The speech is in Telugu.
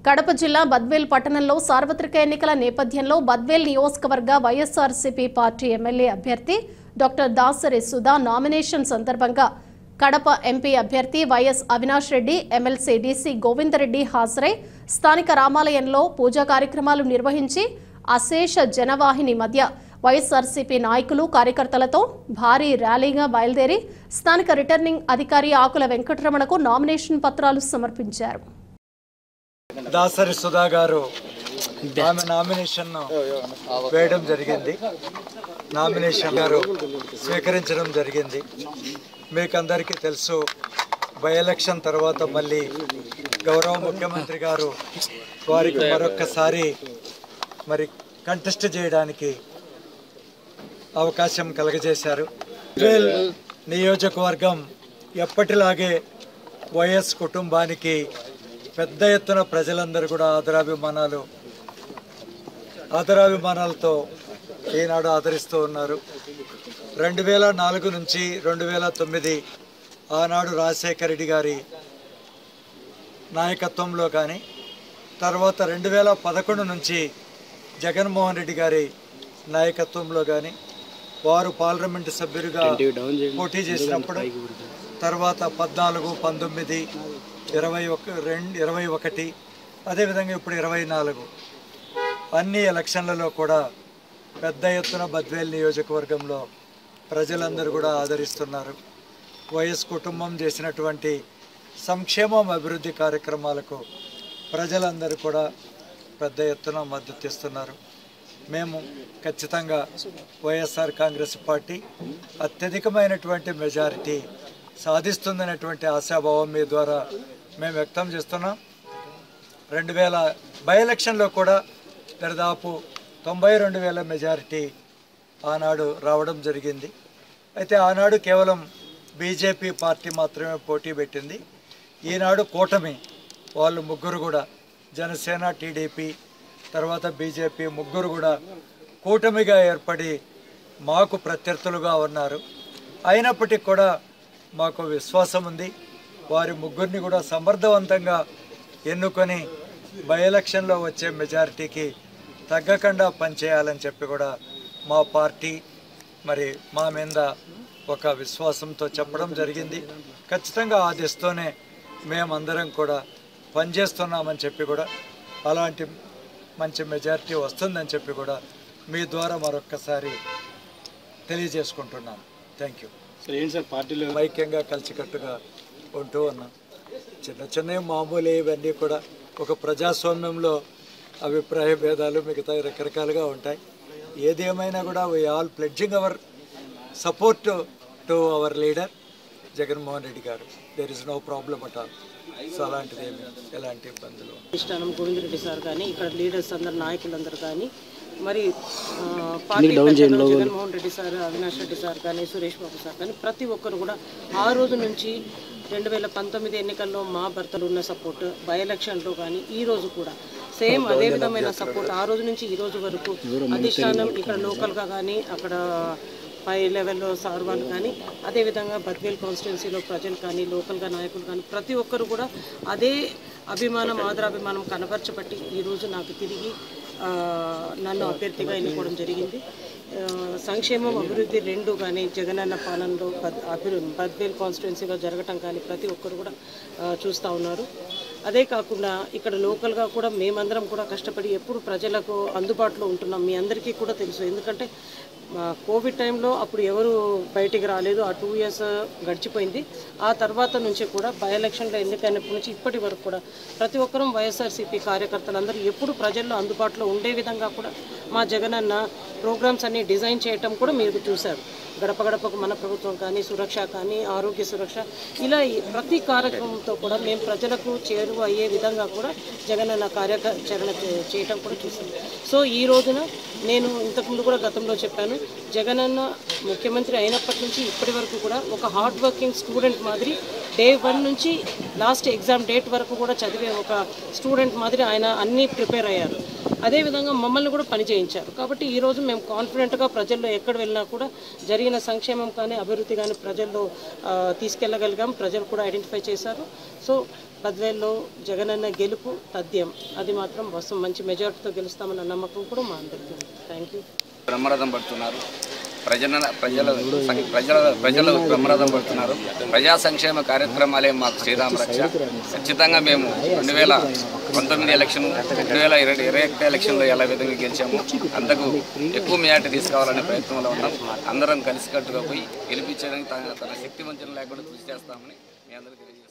కడప జిల్లా బద్వేల్ పట్టణంలో సార్వత్రిక ఎన్నికల నేపథ్యంలో బద్వేల్ నియోజకవర్గ వైఎస్ఆర్సీపీ పార్టీ ఎమ్మెల్యే అభ్యర్థి డాక్టర్ దాసరి సుధా నామినేషన్ సందర్భంగా కడప ఎంపీ అభ్యర్థి YS Avinash Reddy, MLC DC Govinda Reddy హాజరై స్థానిక రామాలయంలో పూజా కార్యక్రమాలు నిర్వహించి అశేష జనవాహిని మధ్య వైఎస్ఆర్సీపీ నాయకులు, కార్యకర్తలతో భారీ ర్యాలీగా బయలుదేరి స్థానిక రిటర్నింగ్ అధికారి ఆకుల వెంకటరమణకు నామినేషన్ పత్రాలు సమర్పించారు. దాసరి సుధా గారు ఆమె నామినేషన్ వేయడం జరిగింది. నామినేషన్ గారు స్వీకరించడం జరిగింది. మీకు అందరికీ తెలుసు, బై ఎలక్షన్ తర్వాత మళ్ళీ గౌరవ ముఖ్యమంత్రి గారు వారికి మరొక్కసారి కంటెస్ట్ చేయడానికి అవకాశం కలగజేశారు. నియోజకవర్గం ఎప్పటిలాగే వైఎస్ కుటుంబానికి పెద్ద ఎత్తున ప్రజలందరూ కూడా ఆదరాభిమానాలతో ఈనాడు ఆదరిస్తూ ఉన్నారు. 2004 నుంచి 2009 ఆనాడు రాజశేఖర రెడ్డి గారి నాయకత్వంలో కానీ, తర్వాత 2011 నుంచి జగన్మోహన్ రెడ్డి గారి నాయకత్వంలో కానీ వారు పార్లమెంటు సభ్యులుగా పోటీ చేసినప్పుడు, తర్వాత 14, 19, 21 అదేవిధంగా ఇప్పుడు 24 అన్ని ఎలక్షన్లలో కూడా పెద్ద ఎత్తున బద్వేల్ నియోజకవర్గంలో ప్రజలందరూ కూడా ఆదరిస్తున్నారు. వైఎస్ కుటుంబం చేసినటువంటి సంక్షేమం, అభివృద్ధి కార్యక్రమాలకు ప్రజలందరూ కూడా పెద్ద ఎత్తున మద్దతు ఇస్తున్నారు. మేము ఖచ్చితంగా వైఎస్ఆర్ కాంగ్రెస్ పార్టీ అత్యధికమైనటువంటి మెజారిటీ సాధిస్తుందనేటువంటి ఆశాభావం మీ ద్వారా మేము వ్యక్తం చేస్తున్నాం. 2000 బై ఎలక్షన్లో కూడా దాదాపు 92,000 మెజారిటీ ఆనాడు రావడం జరిగింది. అయితే ఆనాడు కేవలం బీజేపీ పార్టీ మాత్రమే పోటీ పెట్టింది. ఈనాడు కూటమి వాళ్ళు ముగ్గురు కూడా, జనసేన, టీడీపీ, తర్వాత బీజేపీ ముగ్గురు కూడా కూటమిగా ఏర్పడి మాకు ప్రత్యర్థులుగా ఉన్నారు. అయినప్పటికీ కూడా మాకు విశ్వాసం ఉంది. వారి ముగ్గురిని కూడా సమర్థవంతంగా ఎన్నుకొని బై ఎలక్షన్లో వచ్చే మెజారిటీకి తగ్గకుండా పనిచేయాలని చెప్పి కూడా మా పార్టీ మా మీద ఒక విశ్వాసంతో చెప్పడం జరిగింది. ఖచ్చితంగా ఆ దిశతోనే మేమందరం కూడా పనిచేస్తున్నామని చెప్పి కూడా, అలాంటి మంచి మెజారిటీ వస్తుందని చెప్పి కూడా మీ ద్వారా మరొక్కసారి తెలియజేసుకుంటున్నాను. Thank you. ఏంటి సార్, పార్టీలో ఐక్యంగా కలిసికట్టుగా ఉంటూ ఉన్నాం. చిన్న మామూలు ఇవన్నీ కూడా ఒక ప్రజాస్వామ్యంలో అభిప్రాయ భేదాలు మిగతా రకరకాలుగా ఉంటాయి. ఏది ఏమైనా కూడా we all pledging our support to our leader Jaganmohan Reddy garu. There is no problem at all. So అలాంటిది ఎలాంటి ఇబ్బందులు ఇష్టానం గోవిందరెడ్డి సార్ కానీ, ఇక్కడ లీడర్స్ అందరు, నాయకులందరూ కానీ, మరి party Jaganmohan Reddy sir, Avinash Reddy sir కానీ, సురేష్ బాబు సార్ కానీ, ప్రతి ఒక్కరు కూడా ఆ రోజు నుంచి 2019 ఎన్నికల్లో మా భర్తలు ఉన్న సపోర్ట్, బై ఎలక్షన్లో కానీ ఈ రోజు కూడా సేమ్ అదే విధమైన సపోర్ట్ ఆ రోజు నుంచి ఈ రోజు వరకు అధిష్టానం ఇక్కడ లోకల్గా కానీ, అక్కడ పై లెవెల్లో సార్ వాళ్ళు కానీ, అదేవిధంగా బద్వేల్ కాన్స్టిట్యున్సీలో ప్రజలు కానీ, లోకల్గా నాయకులు కానీ ప్రతి ఒక్కరు కూడా అదే అభిమానం, ఆదరాభిమానం కనపరచబట్టి ఈరోజు నాకు తిరిగి నన్ను అభ్యర్థిగా ఎన్నుకోవడం జరిగింది. సంక్షేమం, అభివృద్ధి రెండు కానీ జగనన్న పాలనలో బద్వేల్ కాన్స్టిట్యున్సీలో జరగటం కానీ ప్రతి ఒక్కరు కూడా చూస్తూ ఉన్నారు. అదే కాకుండా ఇక్కడ లోకల్గా కూడా మేమందరం కూడా కష్టపడి ఎప్పుడు ప్రజలకు అందుబాటులో ఉంటున్నాం. మీ అందరికీ కూడా తెలుసు, ఎందుకంటే కోవిడ్ టైంలో అప్పుడు ఎవరు బయటికి రాలేదు. ఆ 2 years గడిచిపోయింది. ఆ తర్వాత నుంచి కూడా బై ఎలక్షన్లో ఎన్నికైనప్పటి నుంచి ఇప్పటి వరకు కూడా ప్రతి ఒక్కరూ వైఎస్ఆర్సీపీ కార్యకర్తలందరూ ఎప్పుడు ప్రజల్లో అందుబాటులో ఉండే విధంగా కూడా మా జగనన్న ప్రోగ్రామ్స్ అన్ని డిజైన్ చేయటం కూడా మీరు చూశారు. గడప గడపకు మన ప్రభుత్వం కానీ, సురక్ష కానీ, ఆరోగ్య సురక్ష, ఇలా ప్రతి కార్యక్రమంతో కూడా మేము ప్రజలకు చేరువ అయ్యే విధంగా కూడా జగనన్న కార్యాచరణ చేయటం కూడా చూసాం. సో ఈ రోజున నేను ఇంతకుముందు కూడా గతంలో చెప్పాను, జగనన్న ముఖ్యమంత్రి అయినప్పటి నుంచి ఇప్పటి వరకు కూడా ఒక హార్డ్ వర్కింగ్ స్టూడెంట్ మాదిరి డే 1 నుంచి లాస్ట్ ఎగ్జామ్ డేట్ వరకు కూడా చదివే ఒక స్టూడెంట్ మాదిరి ఆయన అన్నీ ప్రిపేర్ అయ్యారు. అదేవిధంగా మమ్మల్ని కూడా పని చేయించారు. కాబట్టి ఈరోజు మేము కాన్ఫిడెంట్గా ప్రజల్లో ఎక్కడ వెళ్ళినా కూడా జరిగిన సంక్షేమం కానీ అభివృద్ధి కానీ ప్రజల్లో తీసుకెళ్ళగలిగాం. ప్రజలు కూడా ఐడెంటిఫై చేశారు. సో బద్వేల్లో జగనన్న గెలుపు తథ్యం, అది మాత్రం వస్తాం, మంచి మెజారిటీతో గెలుస్తామన్న నమ్మకం కూడా మా అందరికీ ఉంది. Thank you. బ్రహ్మరథం పడుతున్నారు, ప్రజలు బ్రహ్మరథం పడుతున్నారు. ప్రజా సంక్షేమ కార్యక్రమాలే మాకు శ్రీరామ రక్ష. ఖచ్చితంగా మేము 2019 ఎలక్షన్, 2021 ఎలక్షన్లో ఎలా విధంగా గెలిచాము, అంతకు ఎక్కువ మెజార్టీ తీసుకోవాలనే ప్రయత్నంలో ఉన్నాం. అందరం కలిసికట్టుగా పోయి గెలిపించడానికి తన శక్తి వంచన లేకుండా కృషి చేస్తామని మీ అందరికీ తెలియజేస్తాం.